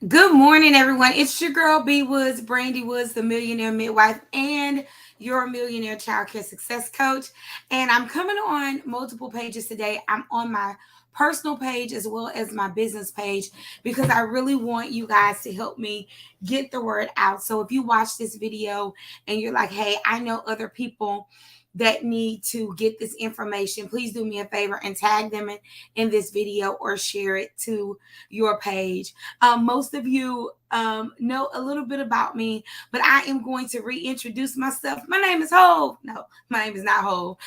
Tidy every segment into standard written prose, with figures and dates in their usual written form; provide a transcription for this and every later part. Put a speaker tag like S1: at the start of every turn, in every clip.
S1: Good morning, everyone. It's your girl B Woods, Brandy Woods, the millionaire midwife, and your millionaire childcare success coach. And I'm coming on multiple pages today. I'm on my personal page as well as my business page because I really want you guys to help me get the word out. So if you watch this video and you're like, hey, I know other people that need to get this information, please do me a favor and tag them in this video or share it to your page. Most of you know a little bit about me, but I am going to reintroduce myself. My name is Hove. No, my name is not Hove,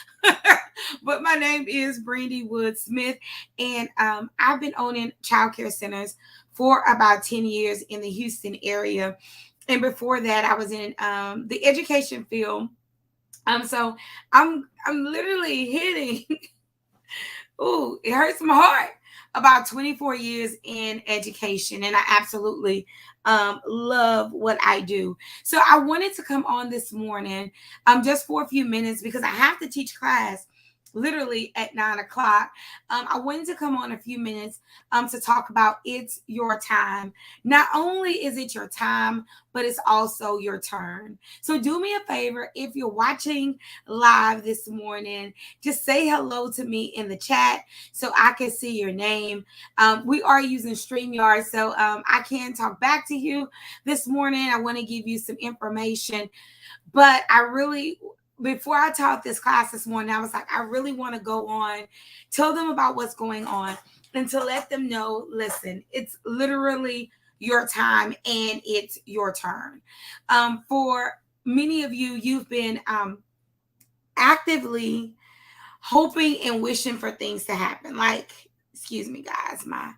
S1: but my name is Brandy Wood Smith, and I've been owning childcare centers for about 10 years in the Houston area. And before that, I was in the education field. So I'm literally hitting. Ooh, it hurts my heart. About 24 years in education, and I absolutely love what I do. So I wanted to come on this morning just for a few minutes because I have to teach class literally at 9 o'clock. I wanted to come on a few minutes to talk about it's your time. Not only is it your time, but it's also your turn. So do me a favor, if you're watching live this morning, just say hello to me in the chat so I can see your name. We are using StreamYard, so I can talk back to you this morning. I want to give you some information, but before I taught this class this morning, I was like, I really want to go on, tell them about what's going on, and to let them know, listen, it's literally your time and it's your turn. For many of you, you've been actively hoping and wishing for things to happen. Like, excuse me, guys, my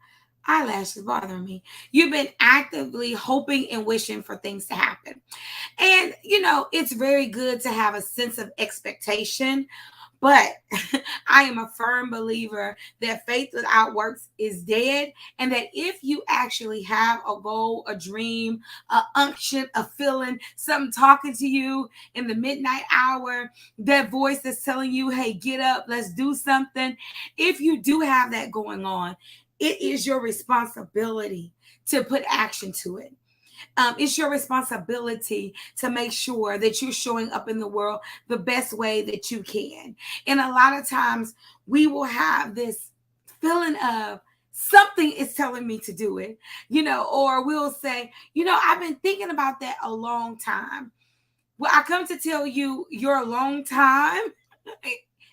S1: eyelashes bothering me. You've been actively hoping and wishing for things to happen. And, it's very good to have a sense of expectation, but I am a firm believer that faith without works is dead. And that if you actually have a goal, a dream, a unction, a feeling, something talking to you in the midnight hour, that voice that's telling you, hey, get up, let's do something. If you do have that going on, it is your responsibility to put action to it. It's your responsibility to make sure that you're showing up in the world the best way that you can. And a lot of times we will have this feeling of something is telling me to do it, or we'll say, I've been thinking about that a long time. Well, I come to tell you your long time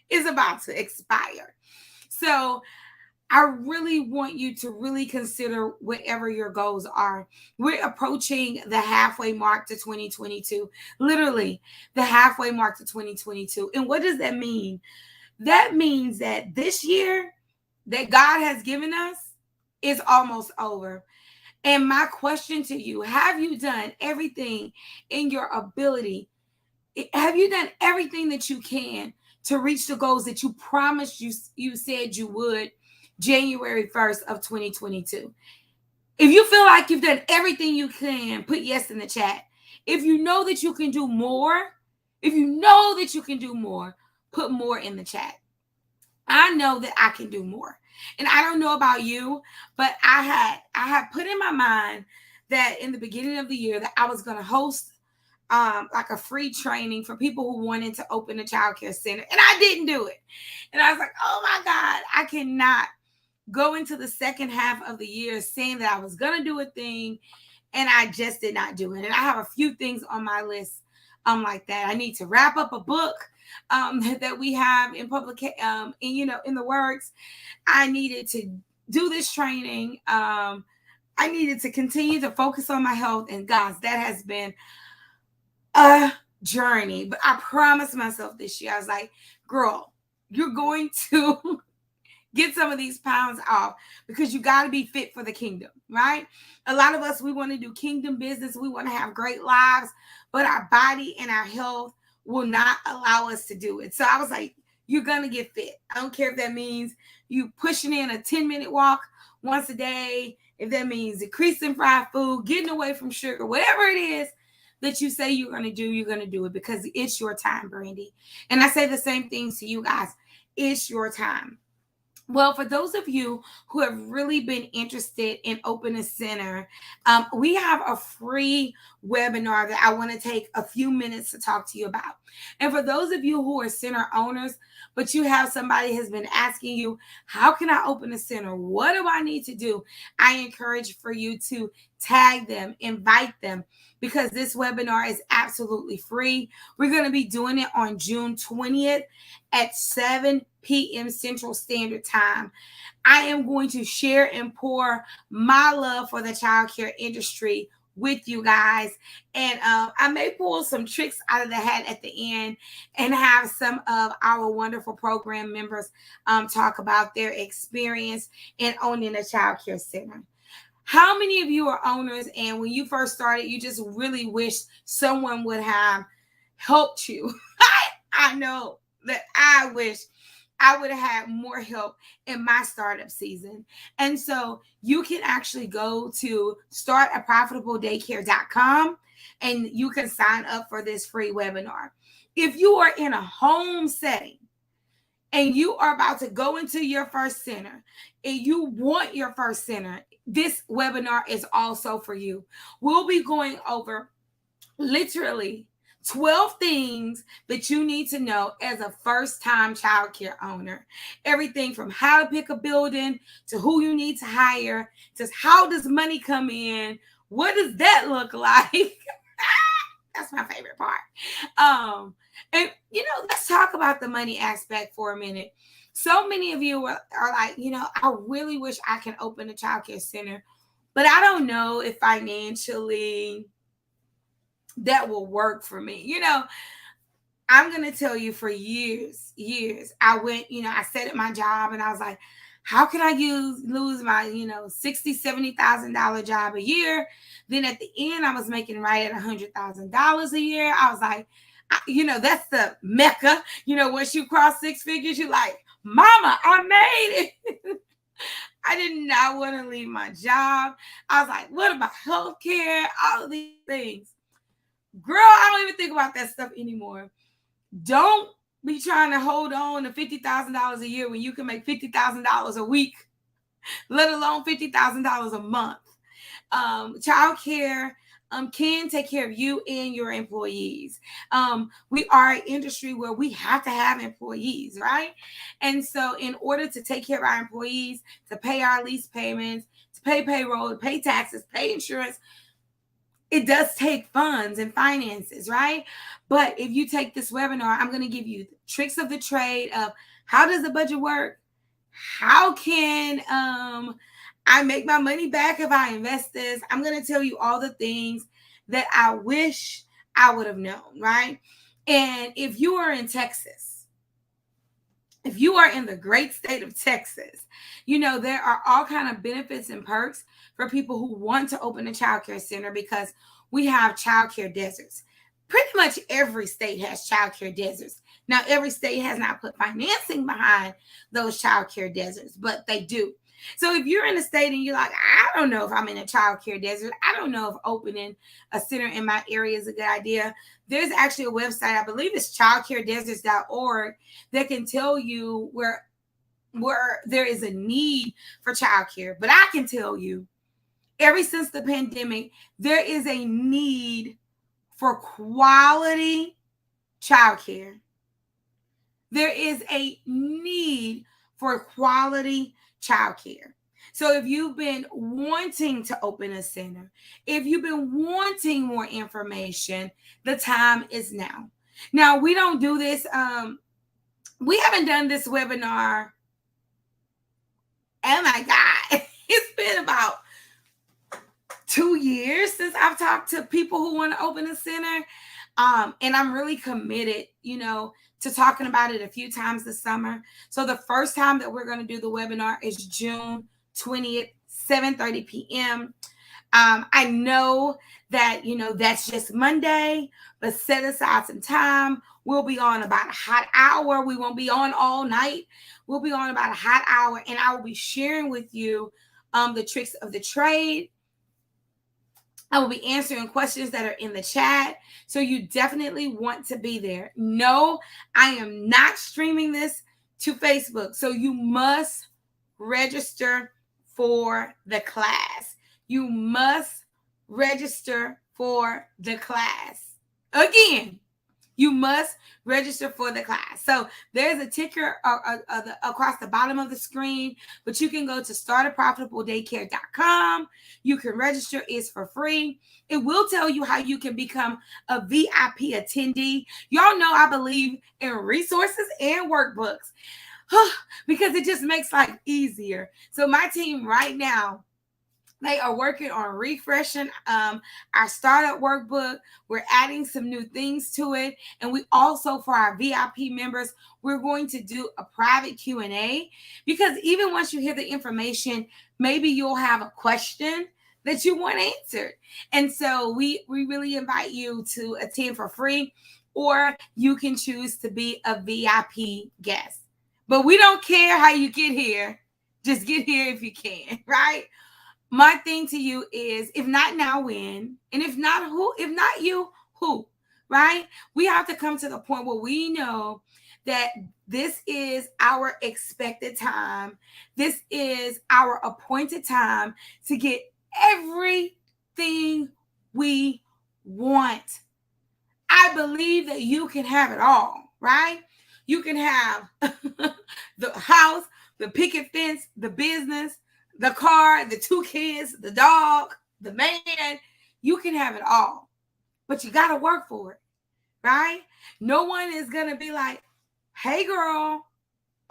S1: is about to expire. So I really want you to really consider whatever your goals are. We're approaching the halfway mark to 2022, literally the halfway mark to 2022. And what does that mean? That means that this year that God has given us is almost over. And my question to you, have you done everything in your ability? Have you done everything that you can to reach the goals that you promised you said you would January 1st of 2022? If you feel like you've done everything you can, put yes in the chat. If you know that you can do more, put more in the chat. I know that I can do more. And I don't know about you, but I had put in my mind that in the beginning of the year that I was going to host like a free training for people who wanted to open a childcare center. And I didn't do it. And I was like, oh my God, I cannot go into the second half of the year saying that I was going to do a thing and I just did not do it. And I have a few things on my list like that. I need to wrap up a book that we have in public, in the works. I needed to do this training. I needed to continue to focus on my health. And guys, that has been a journey. But I promised myself this year, I was like, girl, you're going to get some of these pounds off because you got to be fit for the kingdom, right? A lot of us, we want to do kingdom business. We want to have great lives, but our body and our health will not allow us to do it. So I was like, you're going to get fit. I don't care if that means you pushing in a 10-minute walk once a day, if that means decreasing fried food, getting away from sugar, whatever it is that you say you're going to do, you're going to do it because it's your time, Brandy. And I say the same things to you guys. It's your time. Well, for those of you who have really been interested in Open a Center, we have a free webinar that I want to take a few minutes to talk to you about. And for those of you who are center owners, but you have somebody has been asking you, how can I open a center? What do I need to do? I encourage for you to tag them, invite them, because this webinar is absolutely free. We're going to be doing it on June 20th at 7 p.m. Central Standard Time. I am going to share and pour my love for the childcare industry with you guys. And I may pull some tricks out of the hat at the end and have some of our wonderful program members talk about their experience in owning a childcare center. How many of you are owners and when you first started, you just really wish someone would have helped you? I know that I wish I would have had more help in my startup season. And so you can actually go to startaprofitabledaycare.com and you can sign up for this free webinar. If you are in a home setting and you are about to go into your first center and you want your first center, this webinar is also for you. We'll be going over literally 12 things that you need to know as a first-time childcare owner. Everything from how to pick a building to who you need to hire, just how does money come in? What does that look like? That's my favorite part. And let's talk about the money aspect for a minute. So many of you are like, I really wish I can open a childcare center, but I don't know if financially that will work for me. I'm going to tell you for years, I went, I sat at my job and I was like, how can I lose my, $60,000, $70,000 job a year? Then at the end, I was making right at $100,000 a year. I was like, that's the Mecca. Once you cross six figures, you're like, mama, I made it. I did not want to leave my job. I was like, what about healthcare? All of these things. Girl, I don't even think about that stuff anymore. Don't be trying to hold on to $50,000 a year when you can make $50,000 a week, let alone $50,000 a month. Childcare can take care of you and your employees. We are an industry where we have to have employees, right? And so in order to take care of our employees, to pay our lease payments, to pay payroll, to pay taxes, pay insurance, it does take funds and finances, right? But if you take this webinar, I'm going to give you the tricks of the trade of how does the budget work? How can I make my money back if I invest this? I'm going to tell you all the things that I wish I would have known, right? And if you are in Texas, if you are in the great state of Texas, there are all kinds of benefits and perks for people who want to open a childcare center because we have childcare deserts. Pretty much every state has childcare deserts. Now, every state has not put financing behind those childcare deserts, but they do. So if you're in a state and you're like, I don't know if I'm in a childcare desert, I don't know if opening a center in my area is a good idea. There's actually a website, I believe it's childcaredeserts.org, that can tell you where there is a need for childcare. But I can tell you, ever since the pandemic, there is a need for quality childcare. There is a need for quality childcare. So if you've been wanting to open a center, if you've been wanting more information, the time is now. Now, we don't do this. We haven't done this webinar. Oh my God. It's been about 2 years since I've talked to people who want to open a center. And I'm really committed, to talking about it a few times this summer. So the first time that we're going to do the webinar is June 20th, 7:30 p.m. I know that, that's just Monday, but set aside some time. We'll be on about a hot hour. We won't be on all night. We'll be on about a hot hour, and I will be sharing with you the tricks of the trade. I will be answering questions that are in the chat. So you definitely want to be there. No, I am not streaming this to Facebook. So you must register for the class. You must register for the class. Again, you must register for the class. So there's a ticker across the bottom of the screen, but you can go to startaprofitabledaycare.com. You can register. It's for free. It will tell you how you can become a VIP attendee. Y'all know I believe in resources and workbooks because it just makes life easier. So my team right now, they are working on refreshing our startup workbook. We're adding some new things to it. And we also, for our VIP members, we're going to do a private Q&A, because even once you hear the information, maybe you'll have a question that you want answered. And so we really invite you to attend for free, or you can choose to be a VIP guest. But we don't care how you get here. Just get here if you can, right? My thing to you is, if not now, when? And if not who? If not you, who? Right? We have to come to the point where we know that this is our expected time. This is our appointed time to get everything we want. I believe that you can have it all, right? You can have the house, the picket fence, the business, the car, the 2 kids, the dog, the man. You can have it all, but you got to work for it, right? No one is going to be like, hey, girl,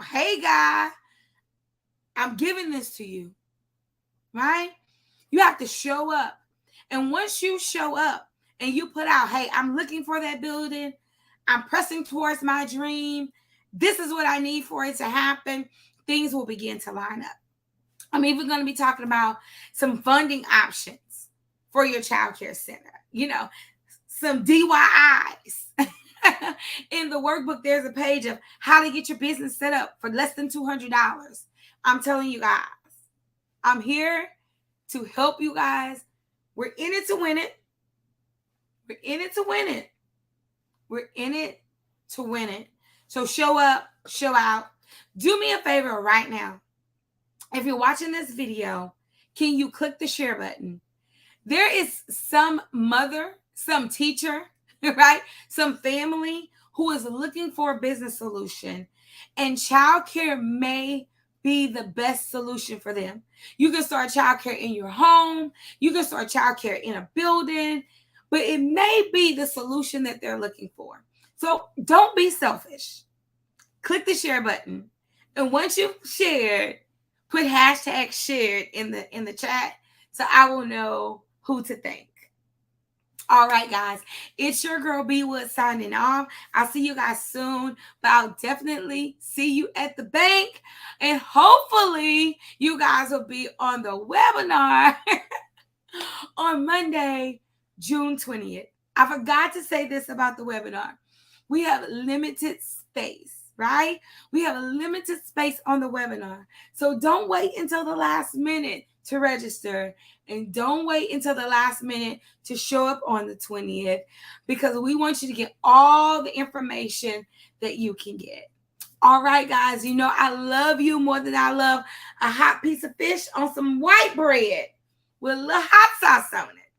S1: hey, guy, I'm giving this to you, right? You have to show up. And once you show up and you put out, hey, I'm looking for that building, I'm pressing towards my dream, this is what I need for it to happen, things will begin to line up. I'm even going to be talking about some funding options for your childcare center, some DIYs. In the workbook, there's a page of how to get your business set up for less than $200. I'm telling you guys, I'm here to help you guys. We're in it to win it. We're in it to win it. We're in it to win it. So show up, show out. Do me a favor right now. If you're watching this video, can you click the share button? There is some mother, some teacher, right? Some family who is looking for a business solution, and childcare may be the best solution for them. You can start childcare in your home. You can start childcare in a building, but it may be the solution that they're looking for. So don't be selfish. Click the share button. And once you've shared, put hashtag shared in the chat so I will know who to thank. All right, guys, it's your girl B Wood signing off. I'll see you guys soon, but I'll definitely see you at the bank. And hopefully you guys will be on the webinar on Monday, June 20th. I forgot to say this about the webinar. We have limited space. Right? We have a limited space on the webinar. So don't wait until the last minute to register, and don't wait until the last minute to show up on the 20th, because we want you to get all the information that you can get. All right, guys, I love you more than I love a hot piece of fish on some white bread with a little hot sauce on it.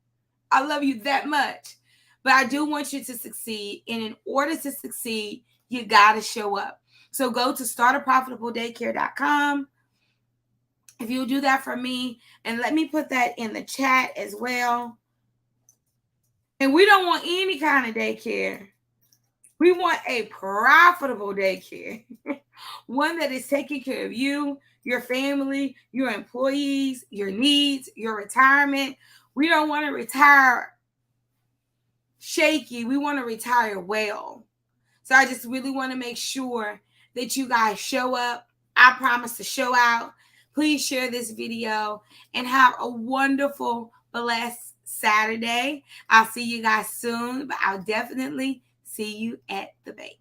S1: I love you that much. But I do want you to succeed. And in order to succeed, you got to show up. So go to startaprofitabledaycare.com. If you'll do that for me, and let me put that in the chat as well. And we don't want any kind of daycare. We want a profitable daycare. One that is taking care of you, your family, your employees, your needs, your retirement. We don't want to retire shaky. We want to retire well. So I just really want to make sure that you guys show up. I promise to show out. Please share this video and have a wonderful, blessed Saturday. I'll see you guys soon, but I'll definitely see you at the bank.